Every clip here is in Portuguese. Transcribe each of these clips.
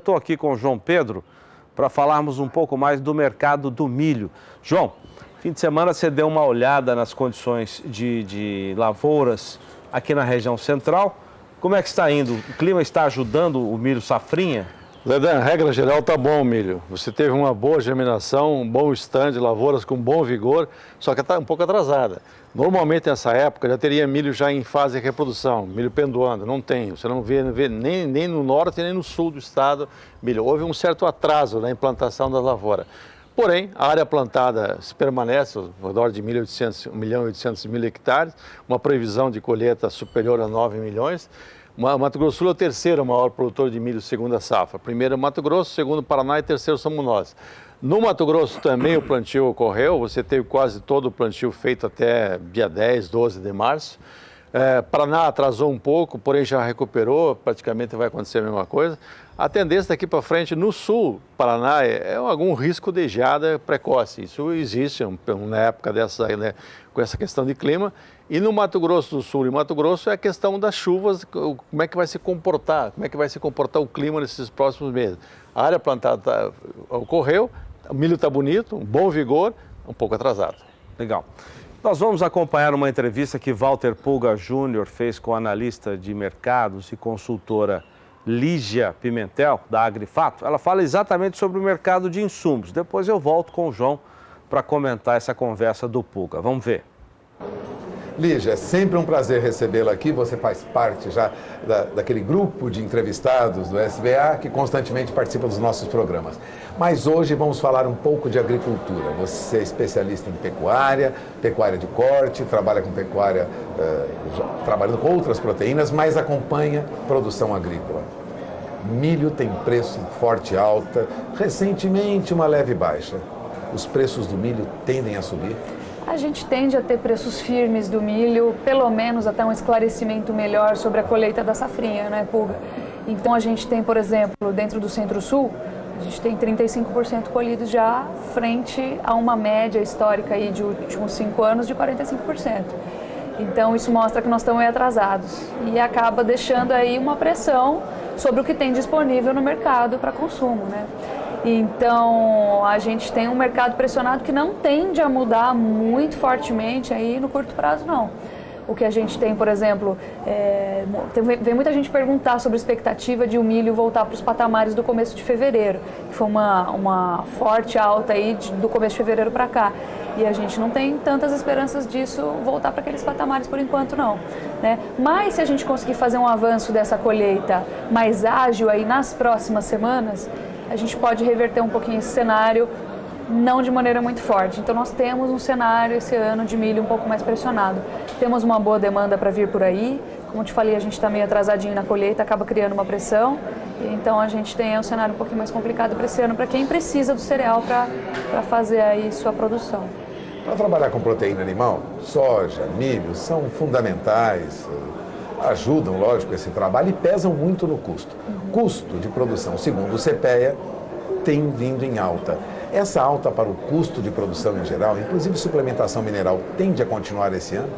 Estou aqui com o João Pedro para falarmos um pouco mais do mercado do milho. João, fim de semana você deu uma olhada nas condições de lavouras aqui na região central. Como é que está indo? O clima está ajudando o milho safrinha? Ledan, regra geral está bom o milho. Você teve uma boa germinação, um bom estande, lavouras com bom vigor, só que está um pouco atrasada. Normalmente nessa época já teria milho já em fase de reprodução, milho pendoando, não tem. Você não vê nem no norte nem no sul do estado milho. Houve um certo atraso na implantação da lavoura. Porém, a área plantada se permanece ao redor de 1.800.000 hectares, uma previsão de colheita superior a 9 milhões. Mato Grosso do Sul é o terceiro maior produtor de milho segundo a safra. Primeiro é Mato Grosso, segundo Paraná e terceiro somos nós. No Mato Grosso também o plantio ocorreu, você teve quase todo o plantio feito até dia 10, 12 de março. Paraná atrasou um pouco, porém já recuperou, praticamente vai acontecer a mesma coisa. A tendência daqui para frente no sul, Paraná, é algum risco de geada precoce. Isso existe na época dessa, né, com essa questão de clima. E no Mato Grosso do Sul e Mato Grosso é a questão das chuvas, como é que vai se comportar, o clima nesses próximos meses. A área plantada ocorreu, o milho está bonito, um bom vigor, um pouco atrasado. Legal. Nós vamos acompanhar uma entrevista que Walter Pulga Júnior fez com a analista de mercados e consultora Lígia Pimentel, da Agrifato. Ela fala exatamente sobre o mercado de insumos. Depois eu volto com o João para comentar essa conversa do Pulga. Vamos ver. Lígia, é sempre um prazer recebê-la aqui. Você faz parte já daquele grupo de entrevistados do SBA que constantemente participa dos nossos programas. Mas hoje vamos falar um pouco de agricultura. Você é especialista em pecuária de corte, trabalha com pecuária, trabalhando com outras proteínas, mas acompanha produção agrícola. Milho tem preço em forte alta, recentemente uma leve baixa. Os preços do milho tendem a subir? A gente tende a ter preços firmes do milho, pelo menos até um esclarecimento melhor sobre a colheita da safrinha, né, Pulga? Então a gente tem, por exemplo, dentro do Centro-Sul, a gente tem 35% colhidos já, frente a uma média histórica aí de últimos 5 anos de 45%. Então isso mostra que nós estamos aí atrasados e acaba deixando aí uma pressão sobre o que tem disponível no mercado para consumo, né? Então, a gente tem um mercado pressionado que não tende a mudar muito fortemente aí no curto prazo, não. O que a gente tem, por exemplo, vem muita gente perguntar sobre a expectativa de o milho voltar para os patamares do começo de fevereiro, que foi uma forte alta aí do começo de fevereiro para cá. E a gente não tem tantas esperanças disso voltar para aqueles patamares por enquanto, não, né? Mas se a gente conseguir fazer um avanço dessa colheita mais ágil aí nas próximas semanas, a gente pode reverter um pouquinho esse cenário, não de maneira muito forte. Então nós temos um cenário esse ano de milho um pouco mais pressionado. Temos uma boa demanda para vir por aí. Como te falei, a gente está meio atrasadinho na colheita, acaba criando uma pressão. Então a gente tem um cenário um pouquinho mais complicado para esse ano, para quem precisa do cereal para fazer aí sua produção. Para trabalhar com proteína animal, soja, milho são fundamentais, ajudam, lógico, esse trabalho e pesam muito no custo. Custo de produção, segundo o CPEA, tem vindo em alta. Essa alta para o custo de produção em geral, inclusive suplementação mineral, tende a continuar esse ano?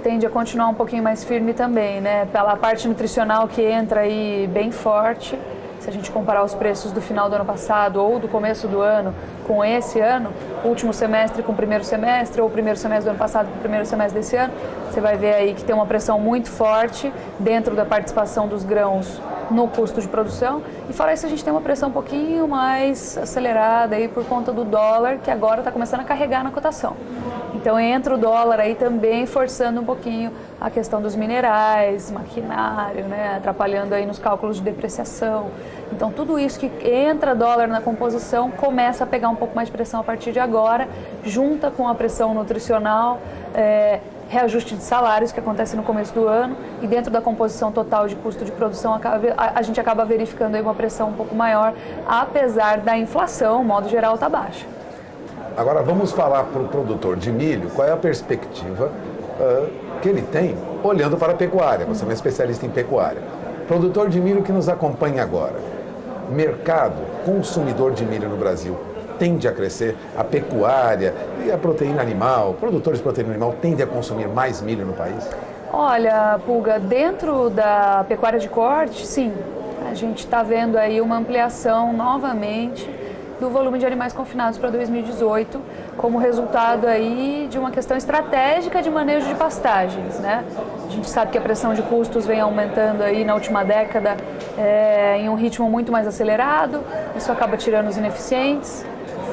Tende a continuar um pouquinho mais firme também, né? Pela parte nutricional que entra aí bem forte. Se a gente comparar os preços do final do ano passado ou do começo do ano com esse ano, último semestre com o primeiro semestre ou o primeiro semestre do ano passado com o primeiro semestre desse ano, você vai ver aí que tem uma pressão muito forte dentro da participação dos grãos no custo de produção. E fora isso, a gente tem uma pressão um pouquinho mais acelerada aí por conta do dólar, que agora está começando a carregar na cotação. Então entra o dólar aí também forçando um pouquinho a questão dos minerais, maquinário, né, atrapalhando aí nos cálculos de depreciação. Então tudo isso que entra dólar na composição começa a pegar um pouco mais de pressão a partir de agora, junta com a pressão nutricional, reajuste de salários que acontece no começo do ano e dentro da composição total de custo de produção a gente acaba verificando aí uma pressão um pouco maior, apesar da inflação, modo geral, está baixa. Agora vamos falar para o produtor de milho, qual é a perspectiva que ele tem olhando para a pecuária. Você é uma especialista em pecuária. Produtor de milho que nos acompanha agora, mercado consumidor de milho no Brasil tende a crescer, a pecuária e a proteína animal, produtores de proteína animal tendem a consumir mais milho no país? Olha, Pulga, dentro da pecuária de corte, sim. A gente está vendo aí uma ampliação novamente do volume de animais confinados para 2018, como resultado aí de uma questão estratégica de manejo de pastagens, né? A gente sabe que a pressão de custos vem aumentando aí na última década em um ritmo muito mais acelerado, isso acaba tirando os ineficientes,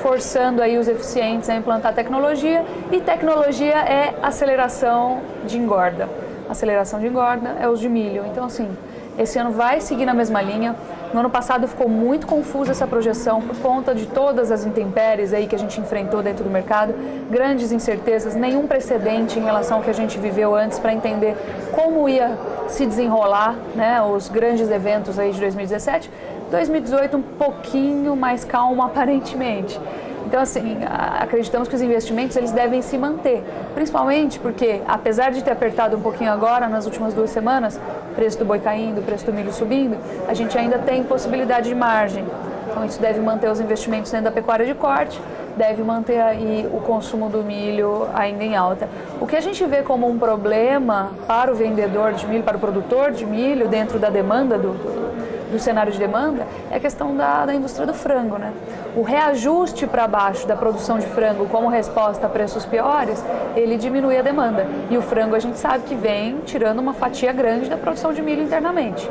forçando aí os eficientes a implantar tecnologia, e tecnologia é aceleração de engorda. Aceleração de engorda é uso de milho. Então, assim, esse ano vai seguir na mesma linha. No ano passado ficou muito confusa essa projeção por conta de todas as intempéries aí que a gente enfrentou dentro do mercado, grandes incertezas, nenhum precedente em relação ao que a gente viveu antes para entender como ia se desenrolar, né, os grandes eventos aí de 2017. 2018 um pouquinho mais calmo aparentemente. Então, assim, acreditamos que os investimentos eles devem se manter, principalmente porque, apesar de ter apertado um pouquinho agora, nas últimas 2 semanas, preço do boi caindo, preço do milho subindo, a gente ainda tem possibilidade de margem. Então, isso deve manter os investimentos dentro da pecuária de corte, deve manter aí o consumo do milho ainda em alta. O que a gente vê como um problema para o vendedor de milho, para o produtor de milho, dentro da demanda do cenário de demanda, é a questão da indústria do frango, né? O reajuste para baixo da produção de frango como resposta a preços piores, ele diminui a demanda. E o frango a gente sabe que vem tirando uma fatia grande da produção de milho internamente.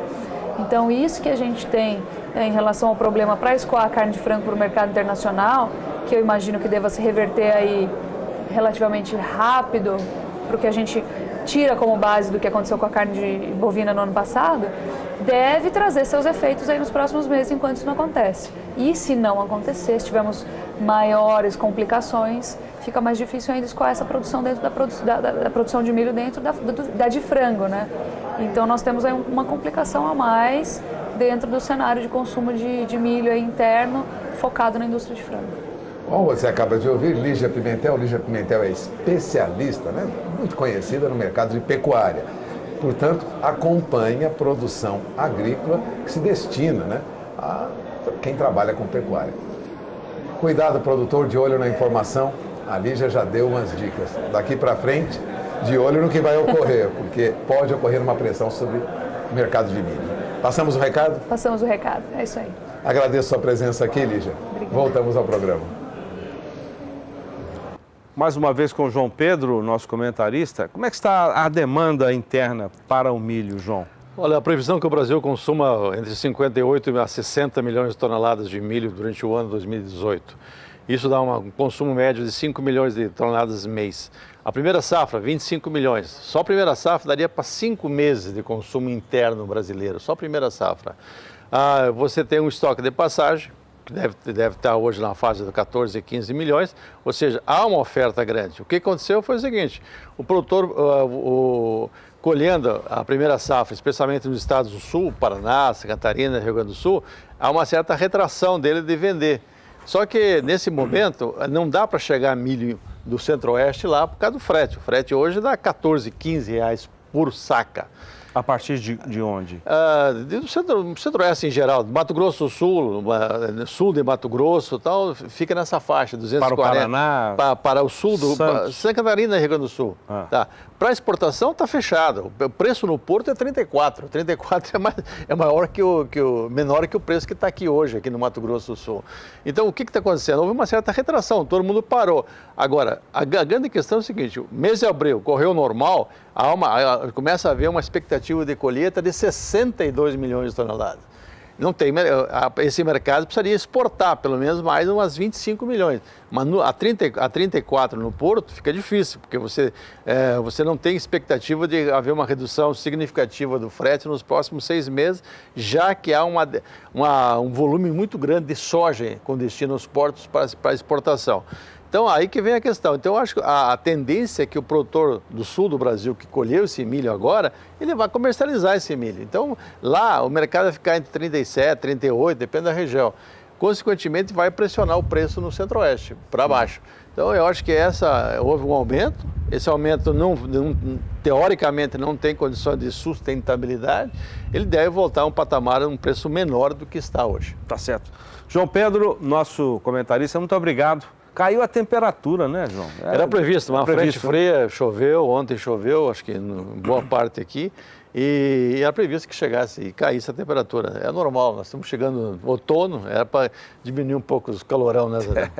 Então, isso que a gente tem em relação ao problema para escoar a carne de frango para o mercado internacional, que eu imagino que deva se reverter aí relativamente rápido, porque a gente tira como base do que aconteceu com a carne de bovina no ano passado, deve trazer seus efeitos aí nos próximos meses, enquanto isso não acontece. E se não acontecer, se tivermos maiores complicações, fica mais difícil ainda escoar essa produção dentro da produção de milho dentro da de frango, né? Então nós temos aí uma complicação a mais dentro do cenário de consumo de milho aí interno, focado na indústria de frango. Bom, você acaba de ouvir Lígia Pimentel. Lígia Pimentel é especialista, né? Muito conhecida no mercado de pecuária. Portanto, acompanha a produção agrícola que se destina, né, a quem trabalha com pecuária. Cuidado, produtor, de olho na informação. A Lígia já deu umas dicas. Daqui para frente, de olho no que vai ocorrer, porque pode ocorrer uma pressão sobre o mercado de milho. Passamos o recado? Passamos o recado, é isso aí. Agradeço a sua presença aqui, Lígia. Obrigada. Voltamos ao programa. Mais uma vez com o João Pedro, nosso comentarista. Como é que está a demanda interna para o milho, João? Olha, a previsão é que o Brasil consuma entre 58 a 60 milhões de toneladas de milho durante o ano 2018. Isso dá um consumo médio de 5 milhões de toneladas mês. A primeira safra, 25 milhões. Só a primeira safra daria para 5 meses de consumo interno brasileiro, só a primeira safra. Você tem um estoque de passagem, que deve estar hoje na fase de 14, 15 milhões, ou seja, há uma oferta grande. O que aconteceu foi o seguinte, o produtor colhendo a primeira safra, especialmente nos estados do Sul, Paraná, Santa Catarina, Rio Grande do Sul, há uma certa retração dele de vender. Só que nesse momento não dá para chegar milho do Centro-Oeste lá por causa do frete. O frete hoje dá 14, 15 reais por saca. A partir de onde? Do Centro-Oeste em geral, Mato Grosso do Sul, sul de Mato Grosso, tal, fica nessa faixa, 240. Para o Paraná? Para o sul do Santa Catarina e Rio Grande do Sul. Tá. Para exportação está fechado. O preço no porto é 34. 34 é maior menor que o preço que está aqui hoje, aqui no Mato Grosso do Sul. Então, o que está acontecendo? Houve uma certa retração, todo mundo parou. Agora, a grande questão é o seguinte, o mês de abril correu normal, começa a haver uma expectativa de colheita de 62 milhões de toneladas. Não tem, esse mercado precisaria exportar pelo menos mais umas 25 milhões. Mas a 34 no porto fica difícil, porque você não tem expectativa de haver uma redução significativa do frete nos próximos 6 meses, já que há um volume muito grande de soja com destino aos portos para exportação. Então, aí que vem a questão. Então, eu acho que a tendência é que o produtor do sul do Brasil, que colheu esse milho agora, ele vai comercializar esse milho. Então, lá, o mercado vai ficar entre 37, 38, depende da região. Consequentemente, vai pressionar o preço no Centro-Oeste, para baixo. Então, eu acho que houve um aumento. Esse aumento, teoricamente, não tem condições de sustentabilidade. Ele deve voltar a um patamar, um preço menor do que está hoje. Tá certo. João Pedro, nosso comentarista, muito obrigado. Caiu a temperatura, né, João? Era previsto, uma frente fria, choveu, ontem choveu, acho que em boa parte aqui, e era previsto que chegasse e caísse a temperatura. É normal, nós estamos chegando no outono, era para diminuir um pouco os calorão, né, Zé?